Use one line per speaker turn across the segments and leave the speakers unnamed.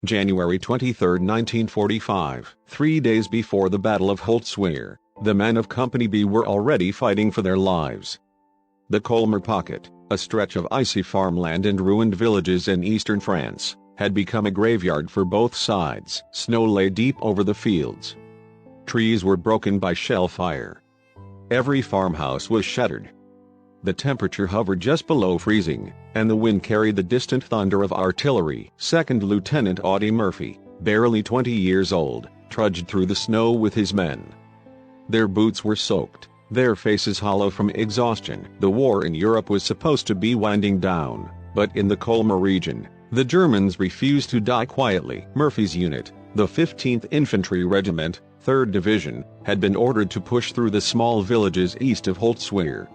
January 23, 1945, 3 days before the Battle of Holtzwihr, the men of Company B were already fighting for their lives. The Colmar Pocket, a stretch of icy farmland and ruined villages in eastern France, had become a graveyard for both sides. Snow lay deep over the fields. Trees were broken by shell fire. Every farmhouse was shattered. The temperature hovered just below freezing, and the wind carried the distant thunder of artillery. Second Lieutenant Audie Murphy, barely 20 years old, trudged through the snow with his men. Their boots were soaked, their faces hollow from exhaustion. The war in Europe was supposed to be winding down, but in the Colmar region, the Germans refused to die quietly. Murphy's unit, the 15th Infantry Regiment, 3rd Division, had been ordered to push through the small villages east of Holtzwihr.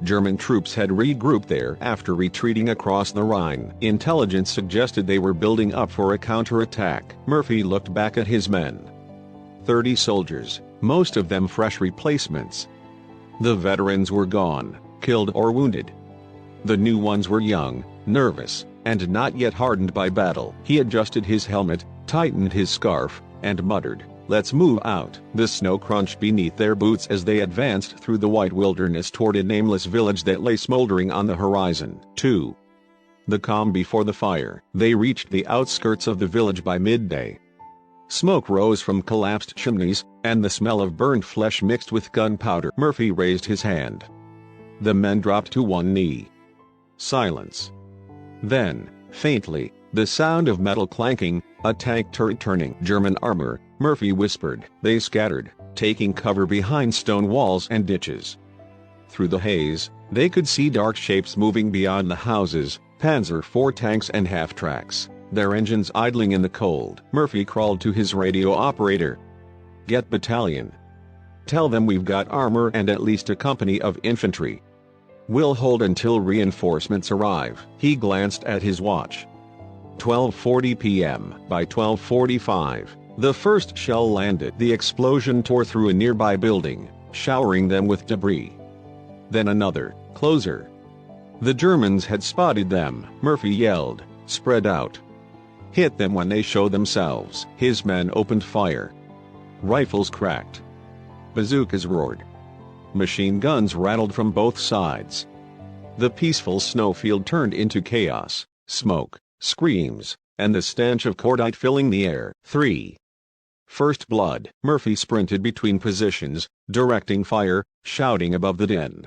German troops had regrouped there after retreating across the Rhine. Intelligence suggested they were building up for a counterattack. Murphy looked back at his men. 30 soldiers, most of them fresh replacements. The veterans were gone, killed or wounded. The new ones were young, nervous, and not yet hardened by battle. He adjusted his helmet, tightened his scarf, and muttered, "Let's move out." The snow crunched beneath their boots as they advanced through the white wilderness toward a nameless village that lay smoldering on the horizon. 2. The calm before the fire. They reached the outskirts of the village by midday. Smoke rose from collapsed chimneys, and the smell of burned flesh mixed with gunpowder. Murphy raised his hand. The men dropped to one knee. Silence. Then, faintly, the sound of metal clanking, a tank turret turning. "German armor," Murphy whispered. They scattered, taking cover behind stone walls and ditches. Through the haze, they could see dark shapes moving beyond the houses, Panzer IV tanks and half-tracks, their engines idling in the cold. Murphy crawled to his radio operator. "Get battalion. Tell them we've got armor and at least a company of infantry. We'll hold until reinforcements arrive." He glanced at his watch. 12:40 p.m. By 12:45, the first shell landed. The explosion tore through a nearby building, showering them with debris. Then another, closer. The Germans had spotted them. Murphy yelled, "Spread out. Hit them when they show themselves." His men opened fire. Rifles cracked. Bazookas roared. Machine guns rattled from both sides. The peaceful snowfield turned into chaos, smoke, screams, and the stench of cordite filling the air. 3. First blood. Murphy sprinted between positions, directing fire, shouting above the din.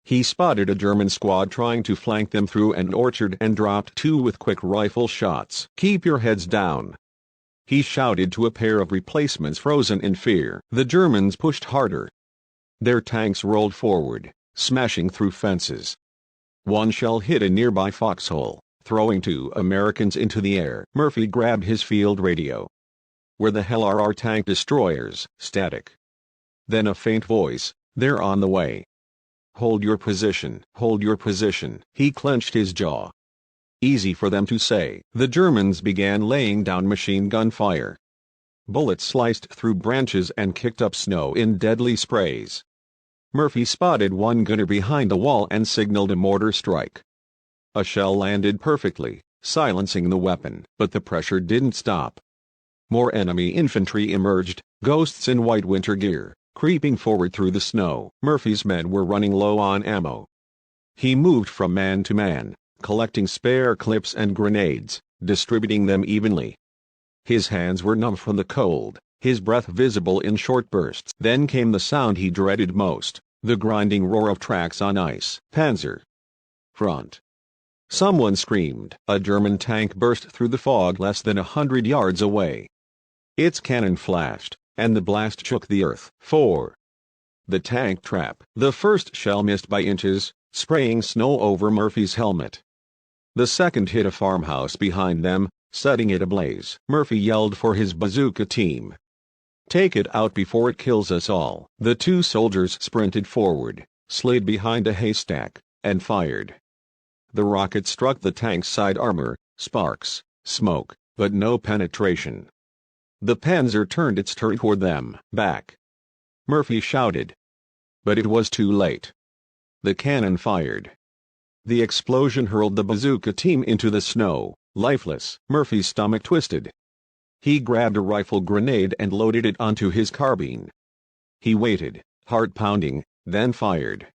He spotted a German squad trying to flank them through an orchard and dropped 2 with quick rifle shots. "Keep your heads down," he shouted to a pair of replacements frozen in fear. The Germans pushed harder. Their tanks rolled forward, smashing through fences. One shell hit a nearby foxhole, throwing 2 Americans into the air. Murphy grabbed his field radio. "Where the hell are our tank destroyers?" Static. Then a faint voice, "They're on the way. Hold your position, hold your position." He clenched his jaw. Easy for them to say. The Germans began laying down machine gun fire. Bullets sliced through branches and kicked up snow in deadly sprays. Murphy spotted one gunner behind the wall and signaled a mortar strike. A shell landed perfectly, silencing the weapon, but the pressure didn't stop. More enemy infantry emerged, ghosts in white winter gear, creeping forward through the snow. Murphy's men were running low on ammo. He moved from man to man, collecting spare clips and grenades, distributing them evenly. His hands were numb from the cold, his breath visible in short bursts. Then came the sound he dreaded most, the grinding roar of tracks on ice. "Panzer! Front!" Someone screamed. A German tank burst through the fog less than 100 yards away. Its cannon flashed, and the blast shook the earth. 4. The tank trap. The first shell missed by inches, spraying snow over Murphy's helmet. The second hit a farmhouse behind them, setting it ablaze. Murphy yelled for his bazooka team. "Take it out before it kills us all." The 2 soldiers sprinted forward, slid behind a haystack, and fired. The rocket struck the tank's side armor, sparks, smoke, but no penetration. The Panzer turned its turret toward them. "Back!" Murphy shouted. But it was too late. The cannon fired. The explosion hurled the bazooka team into the snow, Lifeless, Murphy's stomach twisted. He grabbed a rifle grenade and loaded it onto his carbine. He waited, heart pounding, then fired.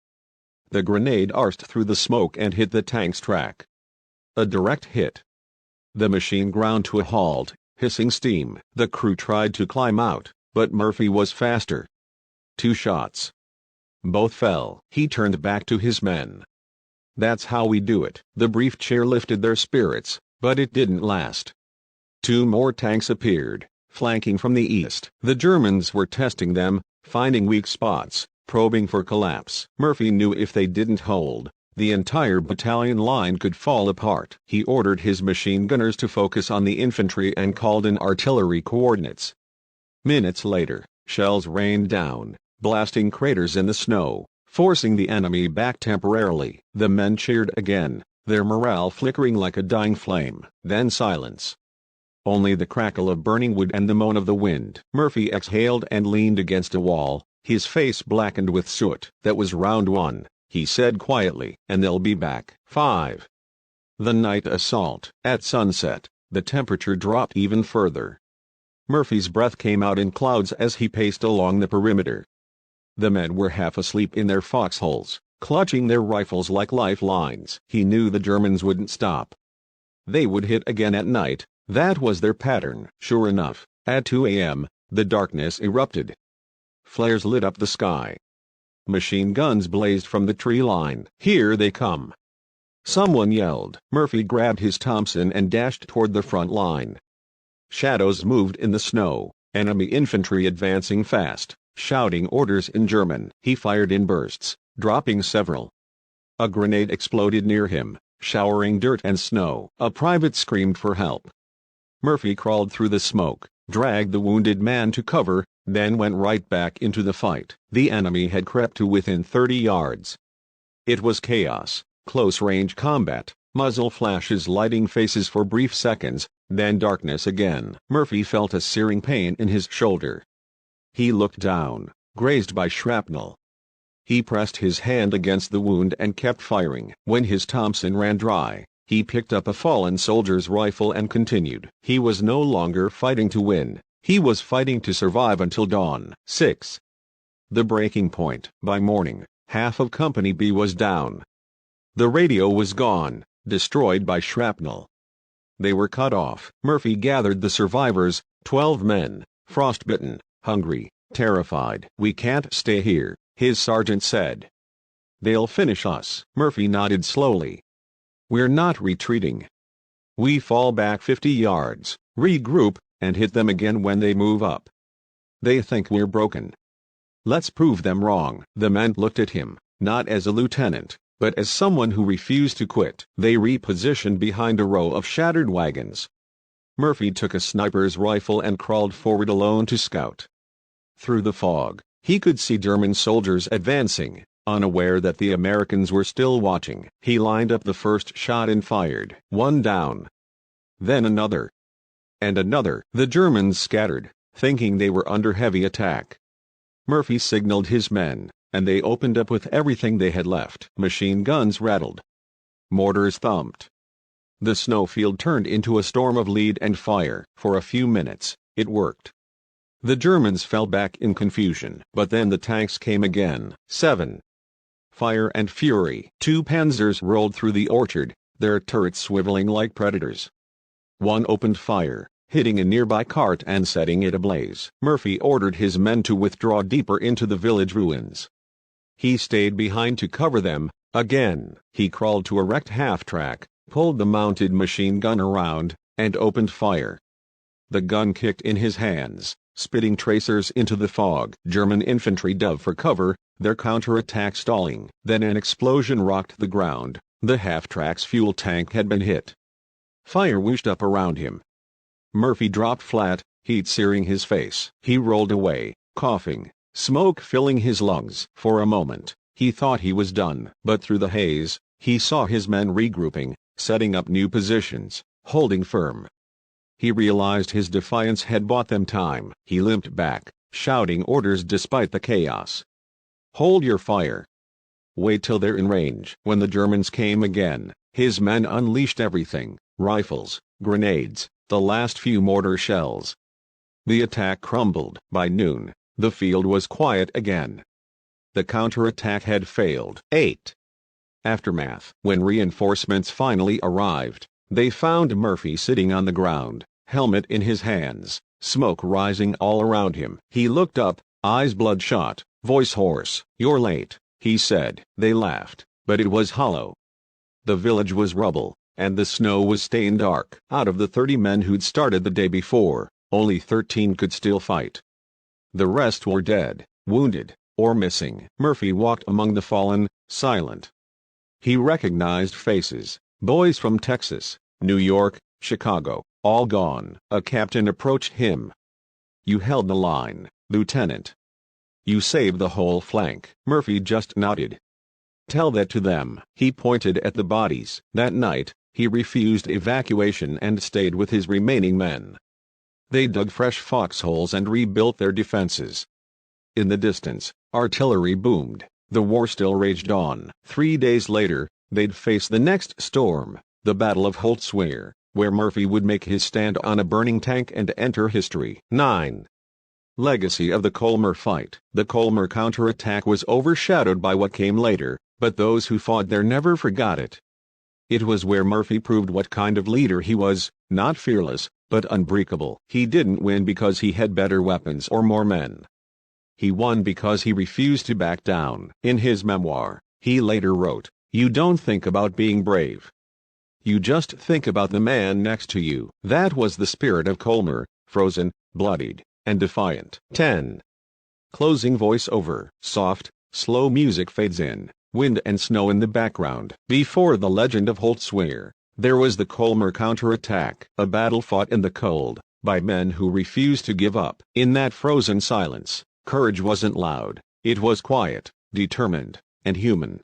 The grenade arced through the smoke and hit the tank's track. A direct hit. The machine ground to a halt, hissing steam. The crew tried to climb out, but Murphy was faster. 2 shots. Both fell. He turned back to his men. "That's how we do it." The brief cheer lifted their spirits, but it didn't last. 2 more tanks appeared, flanking from the east. The Germans were testing them, finding weak spots, probing for collapse. Murphy knew if they didn't hold, the entire battalion line could fall apart. He ordered his machine gunners to focus on the infantry and called in artillery coordinates. Minutes later, shells rained down, blasting craters in the snow, forcing the enemy back temporarily. The men cheered again, their morale flickering like a dying flame. Then silence. Only the crackle of burning wood and the moan of the wind. Murphy exhaled and leaned against a wall, his face blackened with soot. "That was round 1, he said quietly, "and they'll be back." 5. The night assault. At sunset, the temperature dropped even further. Murphy's breath came out in clouds as he paced along the perimeter. The men were half asleep in their foxholes, clutching their rifles like lifelines. He knew the Germans wouldn't stop. They would hit again at night. That was their pattern. Sure enough, at 2 a.m., the darkness erupted. Flares lit up the sky. Machine guns blazed from the tree line. "Here they come!" Someone yelled. Murphy grabbed his Thompson and dashed toward the front line. Shadows moved in the snow, enemy infantry advancing fast, shouting orders in German. He fired in bursts, dropping several. A grenade exploded near him, showering dirt and snow. A private screamed for help. Murphy crawled through the smoke, dragged the wounded man to cover, then went right back into the fight. The enemy had crept to within 30 yards. It was chaos, close-range combat, muzzle flashes lighting faces for brief seconds, then darkness again. Murphy felt a searing pain in his shoulder. He looked down, grazed by shrapnel. He pressed his hand against the wound and kept firing. When his Thompson ran dry, he picked up a fallen soldier's rifle and continued. He was no longer fighting to win. He was fighting to survive until dawn. 6. The breaking point. By morning, half of Company B was down. The radio was gone, destroyed by shrapnel. They were cut off. Murphy gathered the survivors, 12 men, frostbitten, hungry, terrified. "We can't stay here," his sergeant said. "They'll finish us." Murphy nodded slowly. "We're not retreating. We fall back 50 yards, regroup, and hit them again when they move up. They think we're broken. Let's prove them wrong." The men looked at him, not as a lieutenant, but as someone who refused to quit. They repositioned behind a row of shattered wagons. Murphy took a sniper's rifle and crawled forward alone to scout. Through the fog, he could see German soldiers advancing, unaware that the Americans were still watching. He lined up the first shot and fired. 1 down. Then another. And another. The Germans scattered, thinking they were under heavy attack. Murphy signaled his men, and they opened up with everything they had left. Machine guns rattled. Mortars thumped. The snowfield turned into a storm of lead and fire. For a few minutes, it worked. The Germans fell back in confusion, but then the tanks came again. 7. Fire and fury. 2 panzers rolled through the orchard, their turrets swiveling like predators. One opened fire, hitting a nearby cart and setting it ablaze. Murphy ordered his men to withdraw deeper into the village ruins. He stayed behind to cover them. Again, he crawled to a wrecked half-track, pulled the mounted machine gun around, and opened fire. The gun kicked in his hands, spitting tracers into the fog. German infantry dove for cover, their counterattack stalling. Then an explosion rocked the ground. The half-track's fuel tank had been hit. Fire whooshed up around him. Murphy dropped flat, heat searing his face. He rolled away, coughing, smoke filling his lungs. For a moment, he thought he was done. But through the haze, he saw his men regrouping, setting up new positions, holding firm. He realized his defiance had bought them time. He limped back, shouting orders despite the chaos. "Hold your fire. Wait till they're in range." When the Germans came again, his men unleashed everything. rifles, grenades, the last few mortar shells. The attack crumbled. By noon, the field was quiet again. The counterattack had failed. 8. Aftermath. When reinforcements finally arrived, they found Murphy sitting on the ground, helmet in his hands, smoke rising all around him. He looked up, eyes bloodshot, voice hoarse. "You're late," he said. They laughed, but it was hollow. The village was rubble, and the snow was stained dark. Out of the 30 men who'd started the day before, only 13 could still fight. The rest were dead, wounded, or missing. Murphy walked among the fallen, silent. He recognized faces, boys from Texas, New York, Chicago, all gone. A captain approached him. "You held the line, Lieutenant. You saved the whole flank." Murphy just nodded. "Tell that to them." He pointed at the bodies. That night, he refused evacuation and stayed with his remaining men. They dug fresh foxholes and rebuilt their defenses. In the distance, artillery boomed. The war still raged on. 3 days later, they'd face the next storm, the Battle of Holtzwihr, where Murphy would make his stand on a burning tank and enter history. 9. Legacy of the Colmar fight. The Colmar counterattack was overshadowed by what came later, but those who fought there never forgot it. It was where Murphy proved what kind of leader he was, not fearless, but unbreakable. He didn't win because he had better weapons or more men. He won because he refused to back down. In his memoir, he later wrote, "You don't think about being brave. You just think about the man next to you." That was the spirit of Colmar, frozen, bloodied, and defiant. 10. Closing voice-over. Soft, slow music fades in, wind and snow in the background. Before the legend of Holtzwihr, there was the Colmar counterattack, a battle fought in the cold, by men who refused to give up. In that frozen silence, courage wasn't loud, it was quiet, determined, and human.